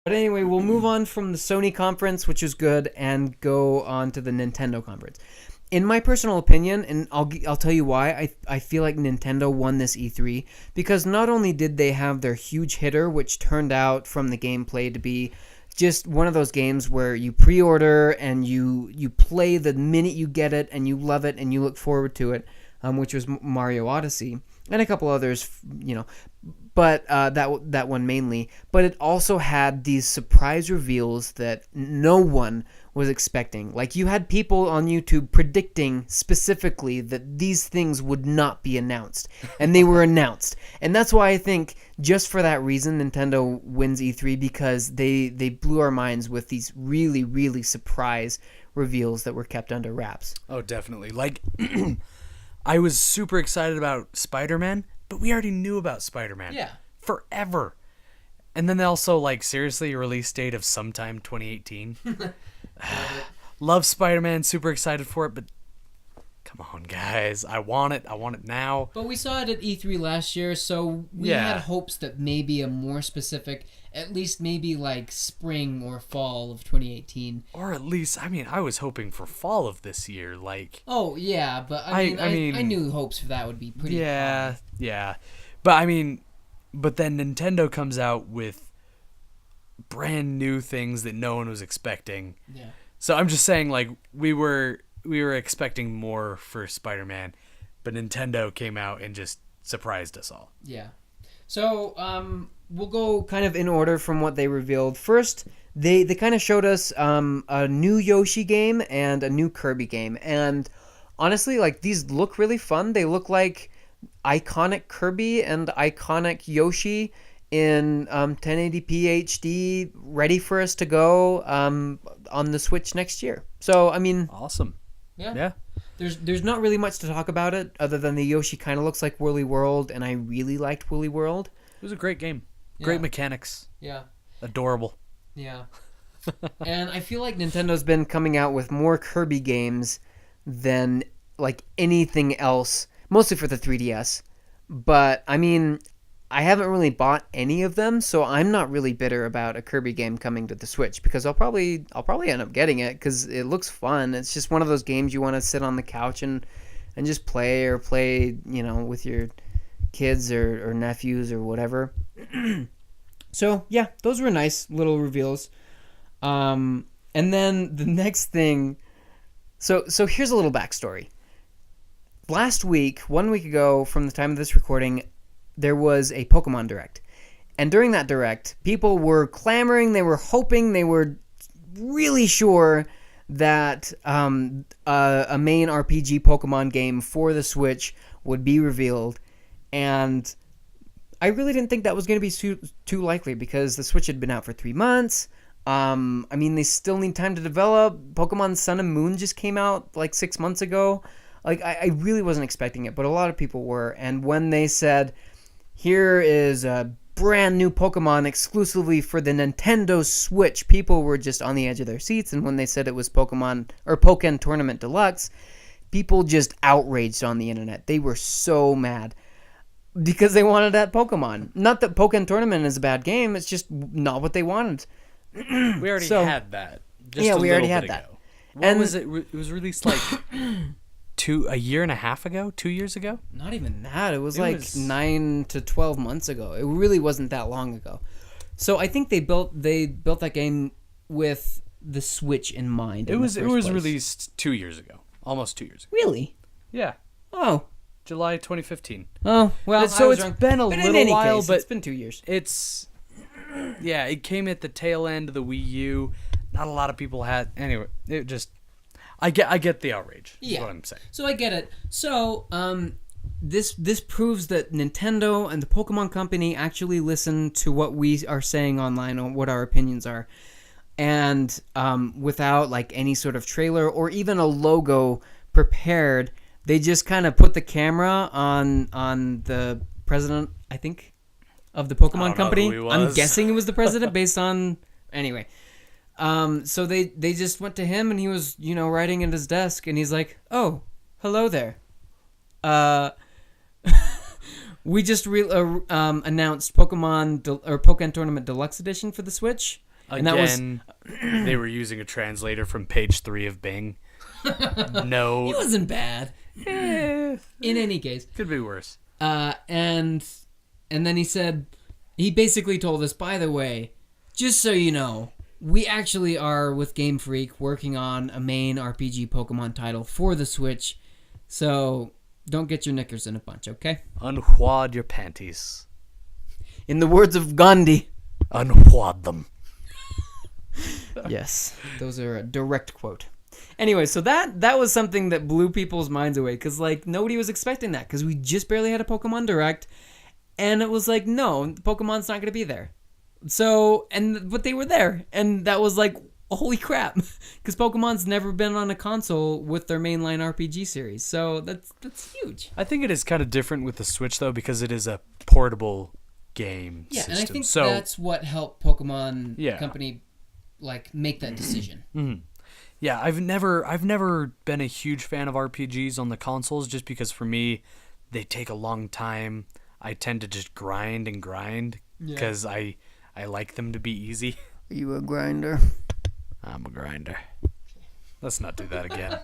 But anyway, we'll move on from the Sony conference, which is good, and go on to the Nintendo conference. In my personal opinion, and I'll tell you why, I feel like Nintendo won this E3, because not only did they have their huge hitter, which turned out from the gameplay to be just one of those games where you pre-order and you play the minute you get it and you love it and you look forward to it, which was Mario Odyssey and a couple others, but that one mainly. But it also had these surprise reveals that no one was expecting. Like, you had people on YouTube predicting specifically that these things would not be announced, and they were announced. And that's why I think, just for that reason, Nintendo wins E3, because they blew our minds with these really, really surprise reveals that were kept under wraps. Oh, definitely. Like, I was super excited about Spider-Man, but we already knew about Spider-Man. Yeah. Forever. And then they also, like, seriously, a release date of sometime 2018. Love Spider-Man, super excited for it, but come on, guys. I want it now. But we saw it at E3 last year, so we had hopes that maybe a more specific, at least maybe like spring or fall of 2018. Or at least, I was hoping for fall of this year, like... Oh, yeah, but I knew hopes for that would be pretty high. Yeah. But then Nintendo comes out with brand new things that no one was expecting. Yeah. So I'm just saying, like, we were expecting more for Spider-Man, but Nintendo came out and just surprised us all. Yeah. So we'll go kind of in order from what they revealed. First, they kind of showed us a new Yoshi game and a new Kirby game, and honestly, like, these look really fun. They look like iconic Kirby and iconic Yoshi in 1080p HD, ready for us to go on the Switch next year. So, Awesome. Yeah. There's not really much to talk about it, other than the Yoshi kind of looks like Woolly World, and I really liked Woolly World. It was a great game. Great mechanics. Yeah. Adorable. Yeah. And I feel like Nintendo's been coming out with more Kirby games than, like, anything else, mostly for the 3DS. But, I haven't really bought any of them, so I'm not really bitter about a Kirby game coming to the Switch, because I'll probably end up getting it because it looks fun. It's just one of those games you want to sit on the couch and just play with your kids or nephews or whatever. So yeah, those were nice little reveals. And then the next thing, so here's a little backstory. Last week, 1 week ago from the time of this recording, there was a Pokemon Direct. And during that Direct, people were clamoring, they were hoping, they were really sure that a main RPG Pokemon game for the Switch would be revealed. And I really didn't think that was going to be too likely, because the Switch had been out for 3 months. They still need time to develop. Pokemon Sun and Moon just came out like 6 months ago. Like, I really wasn't expecting it, but a lot of people were. And when they said, here is a brand new Pokemon exclusively for the Nintendo Switch, people were just on the edge of their seats. And when they said it was Pokemon Tournament Deluxe, people just outraged on the internet. They were so mad because they wanted that Pokemon. Not that Pokemon Tournament is a bad game, it's just not what they wanted. We already had that. We already had that. When was it? It was released like a year and a half ago, 2 years ago. Not even that. It was 9 to 12 months ago. It really wasn't that long ago. So I think they built that game with the Switch in mind. It was released 2 years ago, almost 2 years ago. Really? Yeah. Oh. July 2015. Oh well. So it's been a little while, but it's been 2 years. It came at the tail end of the Wii U. Not a lot of people had. Anyway, it just. I get the outrage. Yeah. Is what I'm saying. So I get it. So this proves that Nintendo and the Pokemon Company actually listen to what we are saying online or what our opinions are, and without like any sort of trailer or even a logo prepared, they just kind of put the camera on the president, I think, of the Pokemon Company. I'm guessing it was the president based on anyway. So they just went to him and he was, writing at his desk and he's like, "Oh, hello there. We just announced Pokemon Tournament Deluxe Edition for the Switch. And that was Again, they were using a translator from page 3 of Bing. No. It wasn't bad. Eh, In any case. could be worse. And then he basically told us, by the way, just so you know, we actually are with Game Freak working on a main RPG Pokemon title for the Switch. So don't get your knickers in a bunch, okay? Unwad your panties. in the words of Gandhi. Unwad them. Yes, those are a direct quote. Anyway, so that was something that blew people's minds away because like nobody was expecting that because we just barely had a Pokemon Direct, and it was like no, Pokemon's not going to be there. So but they were there, and that was like holy crap, because Pokemon's never been on a console with their mainline RPG series. So that's huge. I think it is kind of different with the Switch though because it is a portable game system. And I think so, that's what helped Pokemon Yeah. Company like make that decision. Yeah, I've never been a huge fan of RPGs on the consoles just because for me they take a long time. I tend to just grind because I like them to be easy. Are you a grinder? I'm a grinder. Let's not do that again.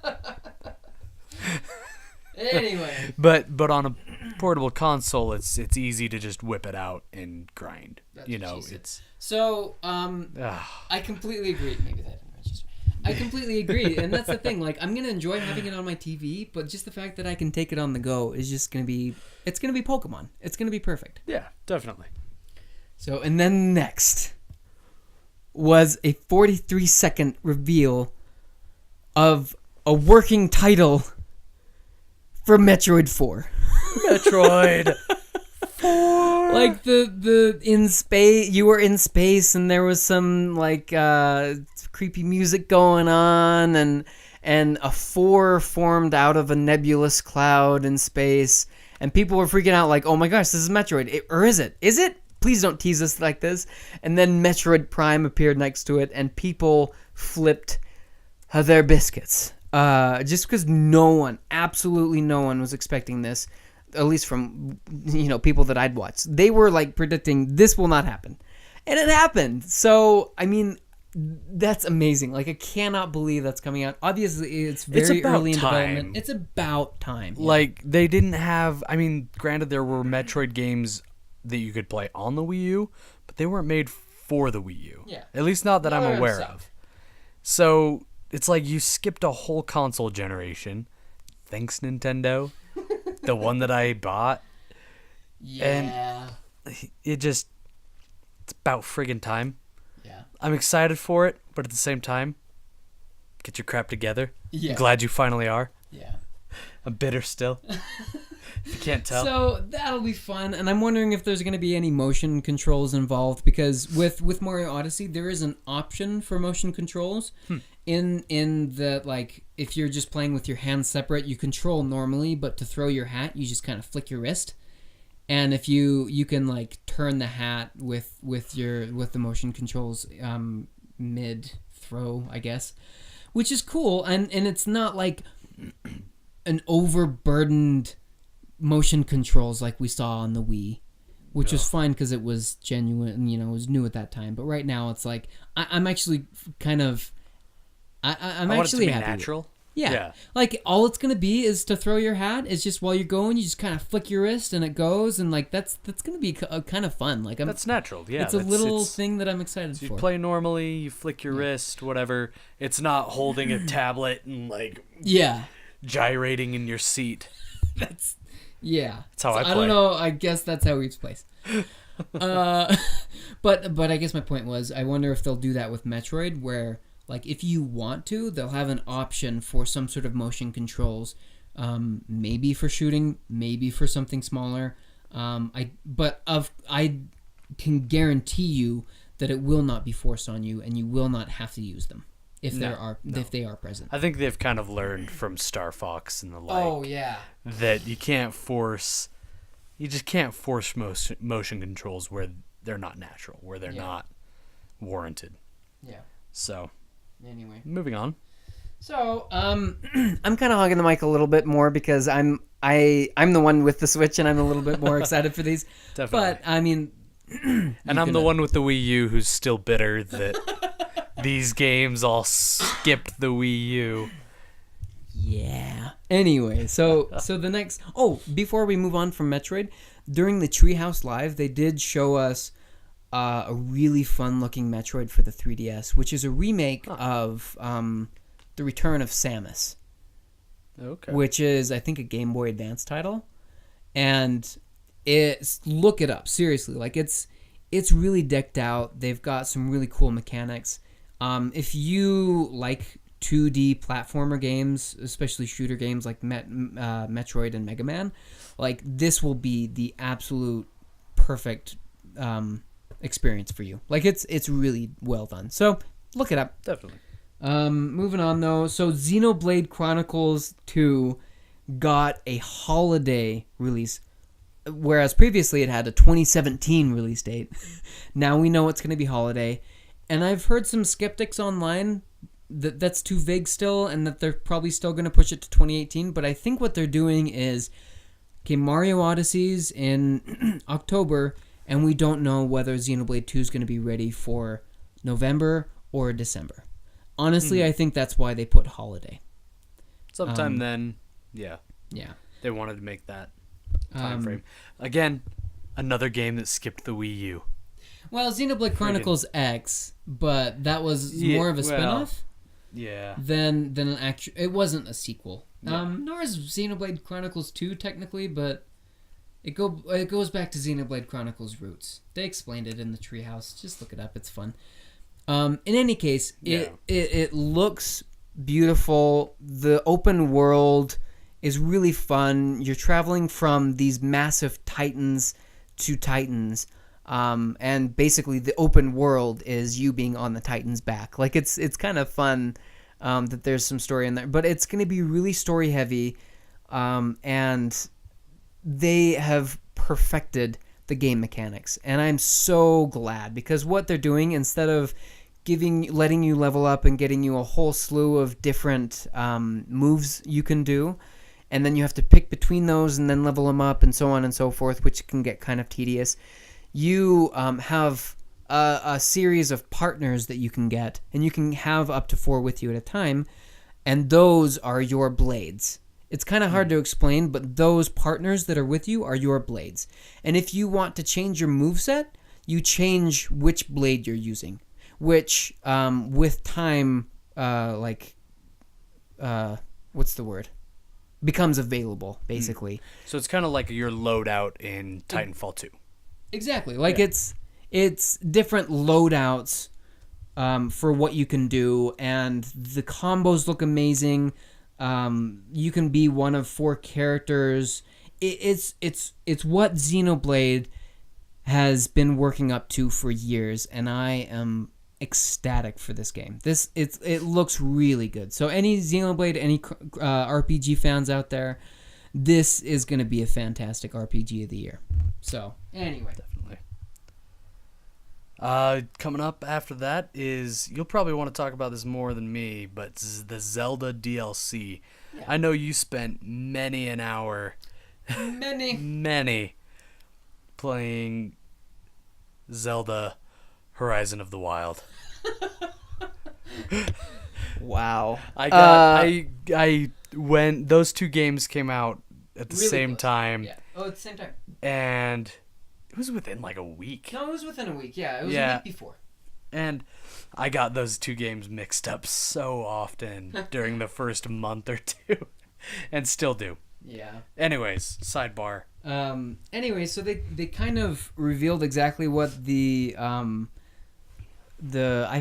Anyway, But on a portable console, it's easy to just whip it out and grind. That's You what know, she said. it's so I completely agree. Maybe that just I completely agree, and that's the thing. Like, I'm gonna enjoy having it on my TV, but just the fact that I can take it on the go is just gonna be. It's gonna be Pokemon. It's gonna be perfect. yeah, definitely. So, and then next was a 43-second reveal of a working title for Metroid 4. Metroid. Like the in space, you were in space, and there was some like creepy music going on, and a 4 formed out of a nebulous cloud in space, and people were freaking out like, oh my gosh, this is Metroid, or is it? Is it? Please don't tease us like this. And then Metroid Prime appeared next to it, and people flipped their biscuits. Just because absolutely no one was expecting this, at least from people that I'd watched. They were like predicting this will not happen, and it happened. So I mean, that's amazing. Like I cannot believe that's coming out. Obviously, it's very about early in time. development. It's about time. Like they didn't have. I mean, granted, there were Metroid games that you could play on the Wii U, but they weren't made for the Wii U. Yeah. At least not that I'm Not aware so. of. So it's like you skipped a whole console generation. Thanks, Nintendo. The one that I bought. Yeah. It's about friggin' time. Yeah. I'm excited for it, but at the same time, get your crap together. Yeah. I'm glad you finally are. Yeah. I'm bitter still. If you can't tell. So that'll be fun, and I'm wondering if there's going to be any motion controls involved, because with Mario Odyssey there is an option for motion controls. In the like, if you're just playing with your hands separate, you control normally, but to throw your hat, you just kind of flick your wrist, and if you can like turn the hat with the motion controls mid throw, I guess, which is cool, and it's not like an overburdened motion controls like we saw on the Wii, which was fine because it was genuine, it was new at that time. But right now it's like I'm actually kind of I'm I want it actually to be happy with it. natural. Yeah. Like all it's gonna be is to throw your hat. It's just while you're going, you just kind of flick your wrist and it goes, and like that's gonna be kind of fun. Like That's natural. Yeah, it's a little thing that I'm excited So for. you play normally, you flick your wrist, whatever. It's not holding a tablet and like Yeah. gyrating in your seat. That's yeah. That's how I play. I don't know. I guess that's how each plays. But I guess my point was, I wonder if they'll do that with Metroid, where like if you want to, they'll have an option for some sort of motion controls, maybe for shooting, maybe for something smaller. I can guarantee you that it will not be forced on you, and you will not have to use them if if they are present. I think they've kind of learned from Star Fox and the like. Oh yeah. That you just can't force motion controls where they're not natural, where they're not warranted. Yeah. So, Anyway. moving on. So I'm kind of hogging the mic a little bit more because I'm the one with the Switch, and I'm a little bit more excited for these. Definitely. But I mean, And I'm the one with the Wii U who's still bitter that these games all skipped the Wii U. Yeah. Anyway, so the next. Oh, before we move on from Metroid, during the Treehouse Live, they did show us a really fun-looking Metroid for the 3DS, which is a remake of The Return of Samus, which is, I think, a Game Boy Advance title. And look it up, seriously. Like, it's really decked out. They've got some really cool mechanics. If you like 2D platformer games, especially shooter games like Metroid and Mega Man, like, this will be the absolute perfect experience for you. Like, it's really well done. So look it up. Definitely. Moving on though. So Xenoblade Chronicles 2 got a holiday release, whereas previously it had a 2017 release date. Now we know it's going to be holiday, and I've heard some skeptics online that's too vague still, and that they're probably still going to push it to 2018. But I think what they're doing is, okay, Mario Odyssey's in October, and we don't know whether Xenoblade 2 is going to be ready for November or December. Honestly, I think that's why they put holiday. Sometime then, yeah. Yeah. They wanted to make that time frame. Again, another game that skipped the Wii U. Well, Xenoblade Chronicles X, but that was more of a spin-off. Yeah. Than an actual. It wasn't a sequel. Yeah. Nor is Xenoblade Chronicles 2 technically, but it goes back to Xenoblade Chronicles roots. They explained it in the Treehouse. Just look it up. It's fun. In any case, it looks beautiful. The open world is really fun. You're traveling from these massive titans to titans. And basically the open world is you being on the Titan's back. Like, it's kind of fun that there's some story in there, but it's going to be really story heavy, and they have perfected the game mechanics, and I'm so glad, because what they're doing, instead of letting you level up and getting you a whole slew of different moves you can do, and then you have to pick between those and then level them up and so on and so forth, which can get kind of tedious. You have a series of partners that you can get, and you can have up to 4 with you at a time, and those are your blades. It's kind of hard to explain, but those partners that are with you are your blades. And if you want to change your moveset, you change which blade you're using, which with time, what's the word? Becomes available, basically. So it's kind of like your loadout in Titanfall 2. Exactly. Like, it's different loadouts for what you can do, and the combos look amazing. You can be one of 4 characters. It's what Xenoblade has been working up to for years, and I am ecstatic for this game. It looks really good. So any Xenoblade, any RPG fans out there, this is going to be a fantastic RPG of the year. So anyway, definitely. Coming up after that is, you'll probably want to talk about this more than me, but the Zelda DLC. Yeah. I know you spent many an hour, many, playing Zelda Horizon of the Wild. Wow. I when those 2 games came out at the same time. Yeah. Oh, at the same time. And it was within like a week. No, it was within a week. Yeah, it was a week before. And I got those 2 games mixed up so often during the first month or 2, and still do. Yeah. Anyways, sidebar. Anyway, so they kind of revealed exactly what the I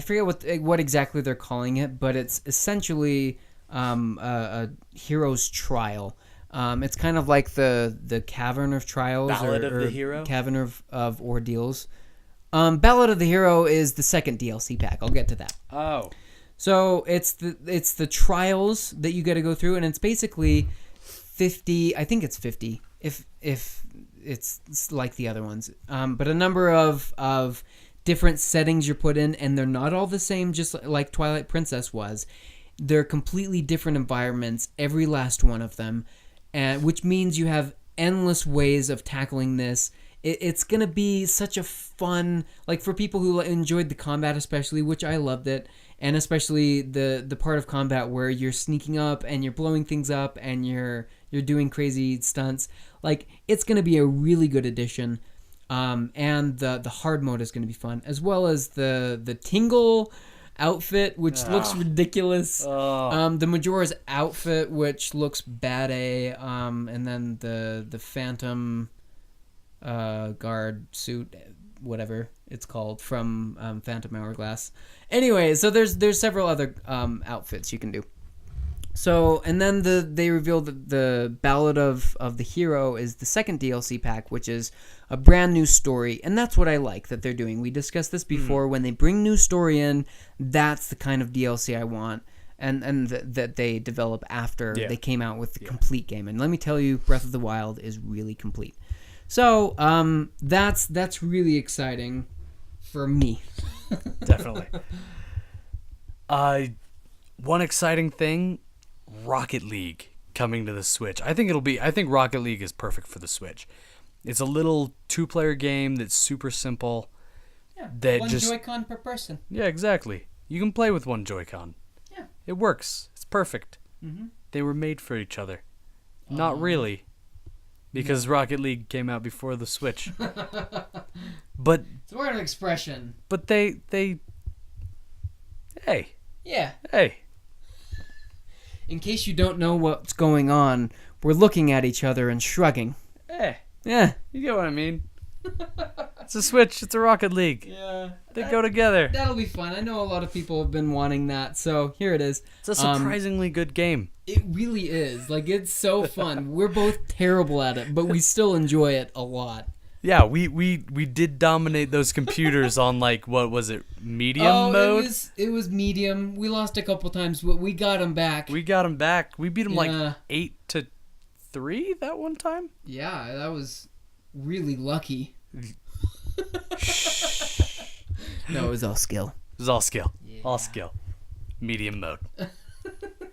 forget what exactly they're calling it, but it's essentially a hero's trial. It's kind of like the Cavern of Trials, Ballad of the Hero? Cavern of Ordeals. Ballad of the Hero is the second DLC pack. I'll get to that. Oh. So it's the trials that you got to go through, and it's basically 50. I think it's 50. If it's like the other ones, but a number of different settings you're put in, and they're not all the same. Just like Twilight Princess was, they're completely different environments. Every last one of them. Which means you have endless ways of tackling this. It's gonna be such a fun, like, for people who enjoyed the combat especially, which I loved it, and especially the part of combat where you're sneaking up and you're blowing things up and you're doing crazy stunts. Like, it's gonna be a really good addition. And the hard mode is gonna be fun, as well as the Tingle outfit, which looks ridiculous. The Majora's outfit, which looks bad and then the Phantom guard suit, whatever it's called, from Phantom Hourglass. Anyway, so there's several other outfits you can do. So, and then they revealed that the Ballad of the Hero is the second DLC pack, which is a brand new story, and that's what I like that they're doing. We discussed this before. When they bring new story in, that's the kind of DLC I want, and that they develop after they came out with the complete game. And let me tell you, Breath of the Wild is really complete. So, that's really exciting for me. Definitely. One exciting thing, Rocket League coming to the Switch. I think Rocket League is perfect for the Switch. It's a little 2-player game that's super simple. Yeah, one Joy-Con per person. Yeah, exactly. You can play with one Joy-Con. Yeah. It works. It's perfect. Mm-hmm. They were made for each other. Not really. Because Rocket League came out before the Switch. But it's a word of expression. But they hey. Yeah. Hey. In case you don't know what's going on, we're looking at each other and shrugging. Hey. Yeah. You get what I mean. It's a Switch. It's a Rocket League. Yeah. They go together. That'll be fun. I know a lot of people have been wanting that, so here it is. It's a surprisingly good game. It really is. Like, it's so fun. We're both terrible at it, but we still enjoy it a lot. Yeah, we did dominate those computers on, like, what was it, medium mode? It was medium. We lost a couple times, but we got them back. We got them back. We beat them like 8-3 that one time. Yeah, that was really lucky. No, it was all skill. It was all skill. Yeah. All skill. Medium mode.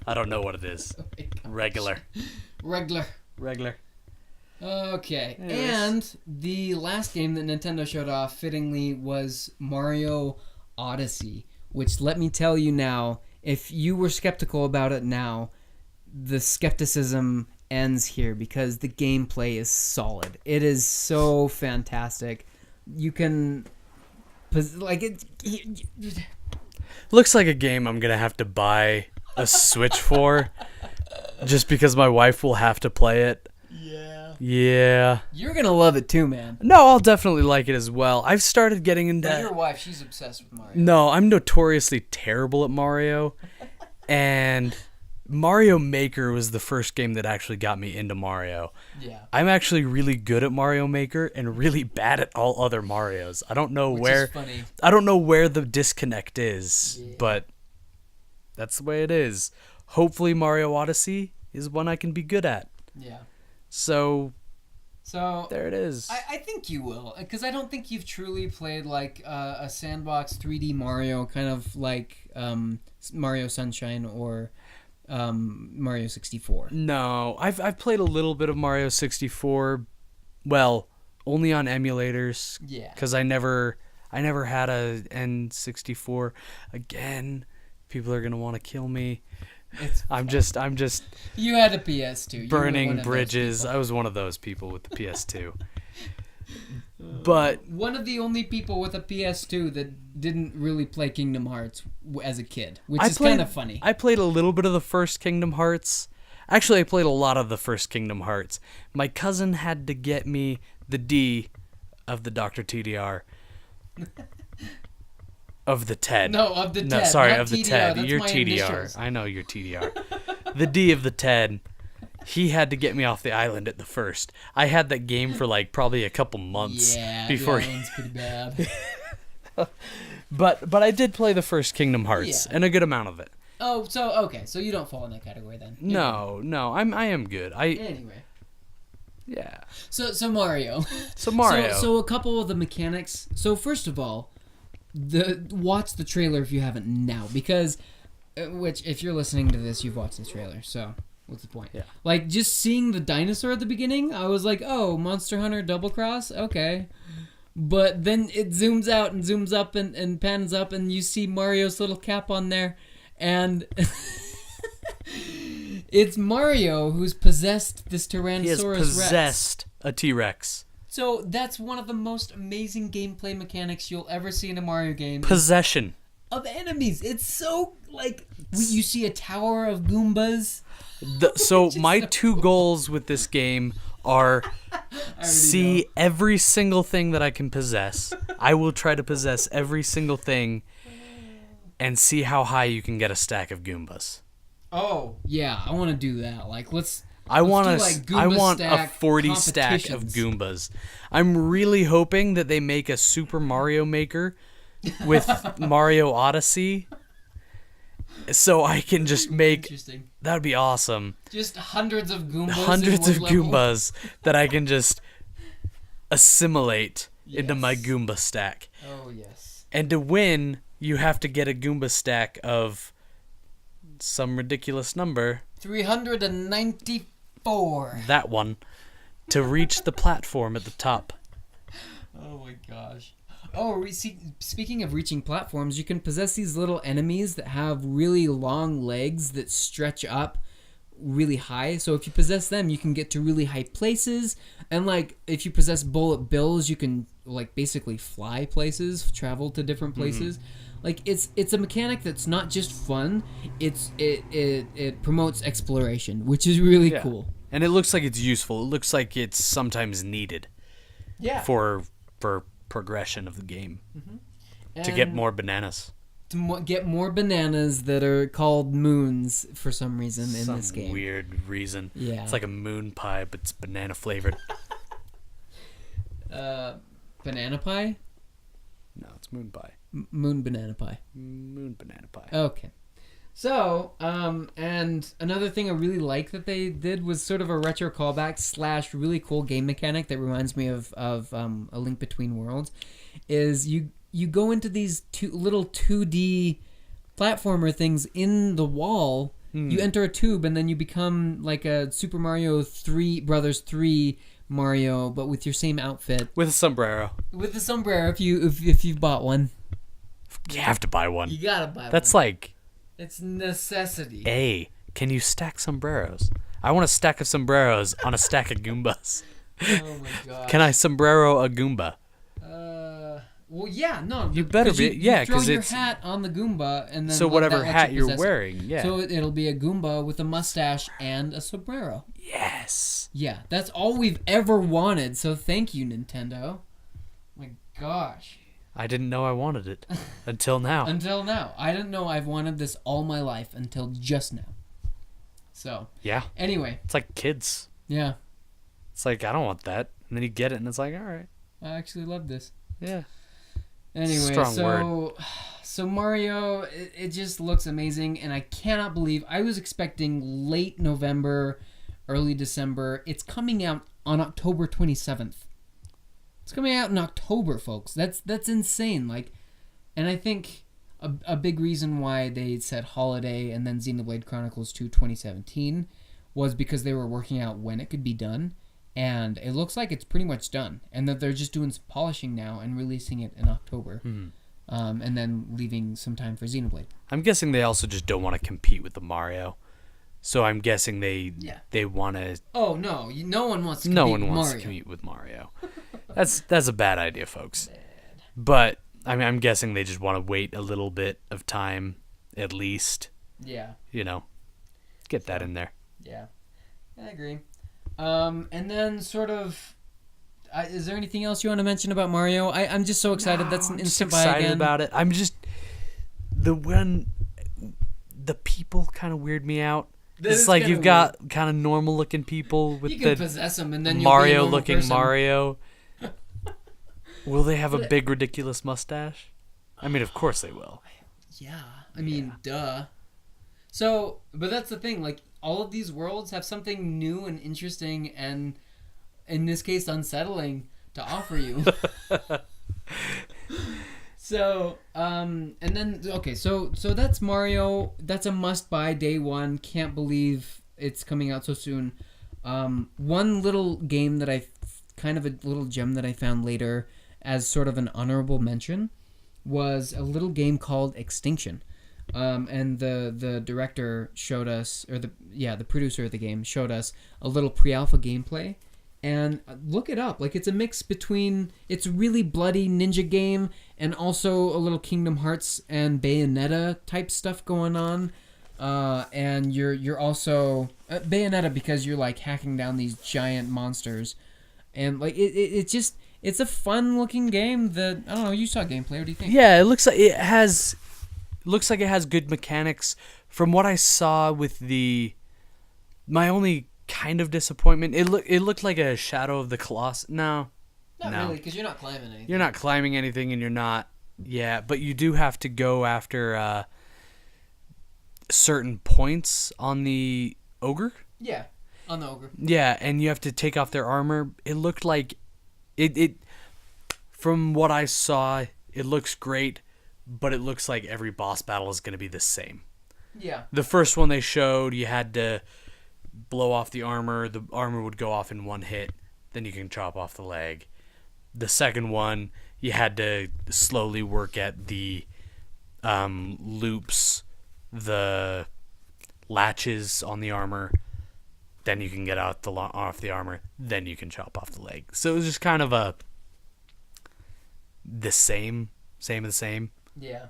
I don't know what it is. Oh Regular. Okay. Anyways. And the last game that Nintendo showed off, fittingly, was Mario Odyssey, which, let me tell you now, if you were skeptical about it now, the skepticism ends here, because the gameplay is solid. It is so fantastic. You can... like it. Looks like a game I'm gonna have to buy a Switch for, just because my wife will have to play it. Yeah. You're gonna love it too, man. No, I'll definitely like it as well. I've started getting into... But your wife, she's obsessed with Mario. No, I'm notoriously terrible at Mario, and Mario Maker was the first game that actually got me into Mario. Yeah. I'm actually really good at Mario Maker and really bad at all other Marios. I don't know Which is funny. I don't know where the disconnect is, Yeah. but that's the way it is. Hopefully Mario Odyssey is one I can be good at. Yeah. So there it is. I think you will, because I don't think you've truly played like a sandbox 3D Mario, kind of like Mario Sunshine or Mario 64. No, I've played a little bit of Mario 64. Well, only on emulators. Yeah. Because I never had a N64. Again, people are gonna want to kill me. I'm just You had a PS2. burning bridges. I was one of those people with the PS2. But one of the only people with a PS2 that didn't really play Kingdom Hearts as a kid, which is kind of funny. I played a little bit of the first Kingdom Hearts. Actually, I played a lot of the first Kingdom Hearts. My cousin had to get me the D of the Dr. TDR. Of the TED. No, of the TED. No, sorry, not of the TDR. TED. That's You're my TDR. initials. I know you're TDR. The D of the TED. He had to get me off the island at the first. I had that game for like probably a couple months before. Yeah, that one's pretty bad. But I did play the first Kingdom Hearts and a good amount of it. Oh, so okay, so you don't fall in that category then. No, I am good. Anyway. Yeah. So Mario. Mario. So a couple of the mechanics. So first of all, watch the trailer if you haven't now, because which if you're listening to this, you've watched the trailer. So What's the point? Yeah. Like, just seeing the dinosaur at the beginning, I was like, oh, Monster Hunter Double Cross? Okay. But then it zooms out and zooms up and pans up, and you see Mario's little cap on there, and it's Mario who's possessed this Tyrannosaurus He has Rex. possessed a T-Rex. So that's one of the most amazing gameplay mechanics you'll ever see in a Mario game. Possession. Of enemies. It's so, like, you see a tower of Goombas. So my two goals with this game are see every single thing that I can possess. I will try to possess every single thing and see how high you can get a stack of Goombas. Oh, yeah, I want to do that. Like, I want do, like, I Goomba want a stack 40 stack of Goombas. I'm really hoping that they make a Super Mario Maker with Mario Odyssey, so I can just make. Interesting. That would be awesome. Just hundreds of Goombas. Hundreds in of one level. Goombas that I can just assimilate into my Yes. Goomba stack. Oh, yes. And to win, you have to get a Goomba stack of some ridiculous number. 394. That one. To reach the platform at the top. Oh, my gosh. Oh, speaking of reaching platforms, you can possess these little enemies that have really long legs that stretch up really high. So if you possess them, you can get to really high places. And, like, if you possess Bullet Bills, you can, like, basically fly places, travel to different places. Like, it's a mechanic that's not just fun. It promotes exploration, which is really cool. And it looks like it's useful. It looks like it's sometimes needed. Yeah. For progression of the game. To get more bananas. Get more bananas that are called moons for some reason in this game. Some weird reason. Yeah. It's like a moon pie, but it's banana flavored. Banana pie? No, it's moon pie. Moon banana pie. Moon banana pie. Okay. So, and another thing I really like that they did was sort of a retro callback / really cool game mechanic that reminds me of A Link Between Worlds, is you go into these little 2D platformer things in the wall. You enter a tube and then you become like a Super Mario 3 Brothers 3 Mario, but with your same outfit. With a sombrero. With the sombrero, if you've bought one. You have to buy one. You gotta buy one. That's like... It's necessity. Hey, can you stack sombreros? I want a stack of sombreros on a stack of Goombas. Oh my god. Can I sombrero a Goomba? Well, yeah, no. You better be, yeah, because because your it's hat on the Goomba, and then so whatever that lets hat you you're possess it. wearing, yeah. So it'll be a Goomba with a mustache and a sombrero. Yes. Yeah, that's all we've ever wanted. So thank you, Nintendo. My gosh. I didn't know I wanted it until now. Until now, I didn't know I've wanted this all my life until just now. So Yeah. anyway, It's like kids. yeah, It's like, I don't want that. And then you get it, and it's like, all right. I actually love this. Yeah. Anyway, Strong so Mario, it just looks amazing, and I cannot believe I was expecting late November, early December. It's coming out on October 27th. It's coming out in October, folks. That's insane. Like, and I think a big reason why they said holiday and then Xenoblade Chronicles 2 2017 was because they were working out when it could be done. And it looks like it's pretty much done, and that they're just doing some polishing now and releasing it in October, and then leaving some time for Xenoblade. I'm guessing they also just don't want to compete with the Mario. So I'm guessing they want to... Oh no, no one wants to compete No one with wants Mario. to compete with Mario. That's a bad idea, folks. But I mean, I'm guessing they just want to wait a little bit of time, at least. Yeah, You know, get that in there. yeah, I agree. And then sort of, is there anything else you want to mention about Mario? I'm just so excited. That's an I'm just instant buy excited again. about it. I'm just the people kind of weird me out. That It's is like kinda you've got kind of normal looking people with You can the possess them, and then you'll be a Mario normal looking person. Mario. Will they have a big ridiculous mustache? I mean, of course they will. Yeah, I mean, duh. So, but that's the thing. Like, all of these worlds have something new and interesting, and in this case, unsettling to offer you. So, and then okay, so that's Mario. That's a must buy day one. Can't believe it's coming out so soon. One little game that kind of a little gem that I found later as sort of an honorable mention was a little game called Extinction. And the director showed us, or the producer of the game showed us a little pre-alpha gameplay. And look it up. Like, it's a mix between, it's a really bloody ninja game and also a little Kingdom Hearts and Bayonetta type stuff going on. And you're also Bayonetta because you're like hacking down these giant monsters, and like it's a fun looking game that, I don't know, you saw gameplay. What do you think? Yeah, it looks like it has good mechanics. From what I saw with my only kind of disappointment, it looked like a Shadow of the Colossus. No. Really, because you're not climbing anything. You're not climbing anything, and you're not. Yeah, but you do have to go after certain points on the ogre. Yeah, on the ogre. Yeah, and you have to take off their armor. It looked like it. From what I saw, it looks great, but it looks like every boss battle is going to be the same. Yeah. The first one they showed, you had to blow off the armor. The armor would go off in one hit. Then you can chop off the leg. The second one, you had to slowly work at the loops, the latches on the armor. Then you can get out off the armor. Then you can chop off the leg. So it was just kind of the same. Yeah.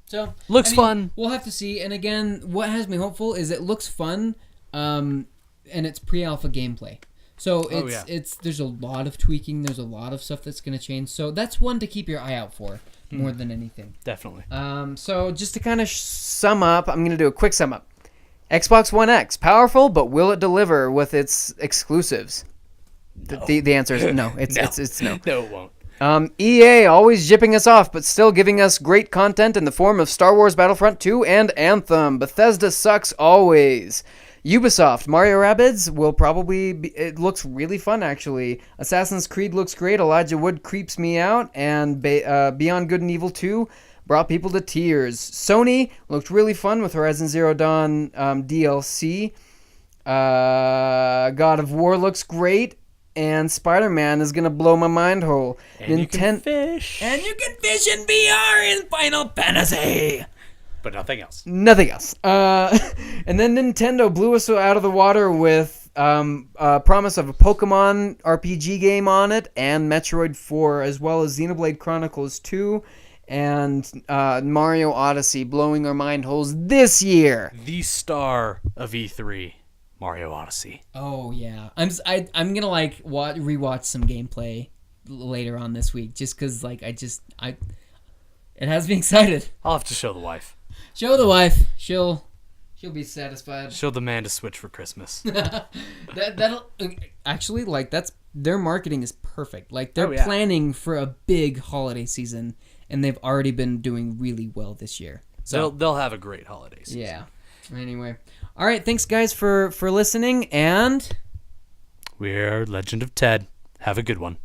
So looks fun. We'll have to see. And again, what has me hopeful is it looks fun, and it's pre-alpha gameplay. So there's a lot of tweaking. There's a lot of stuff that's going to change. So that's one to keep your eye out for more than anything. Definitely. So just to kind of sum up, I'm going to do a quick sum up. Xbox One X, powerful, but will it deliver with its exclusives? No. The answer is no. It's no. No, it won't. EA always jipping us off, but still giving us great content in the form of Star Wars Battlefront 2 and Anthem. Bethesda sucks always. Ubisoft, Mario Rabbids will probably be, it looks really fun actually. Assassin's Creed looks great. Elijah Wood creeps me out, and Beyond Good and Evil 2 brought people to tears. Sony looked really fun with Horizon Zero Dawn DLC. God of War looks great. And Spider-Man is going to blow my mind whole. And you can fish. And you can fish in VR in Final Fantasy. But nothing else. Nothing else. And then Nintendo blew us out of the water with promise of a Pokemon RPG game on it, and Metroid 4, as well as Xenoblade Chronicles 2 and Mario Odyssey, blowing our mind holes this year. The star of E3. Mario Odyssey. Oh yeah, I'm gonna like rewatch some gameplay later on this week just because like it has me excited. I'll have to show the wife. Show the wife. She'll be satisfied. Show the man to Switch for Christmas. That'll actually like their marketing is perfect. Like they're planning for a big holiday season, and they've already been doing really well this year. So they'll have a great holiday season. Yeah. Anyway. All right, thanks guys for listening, and we're Legend of Ted. Have a good one.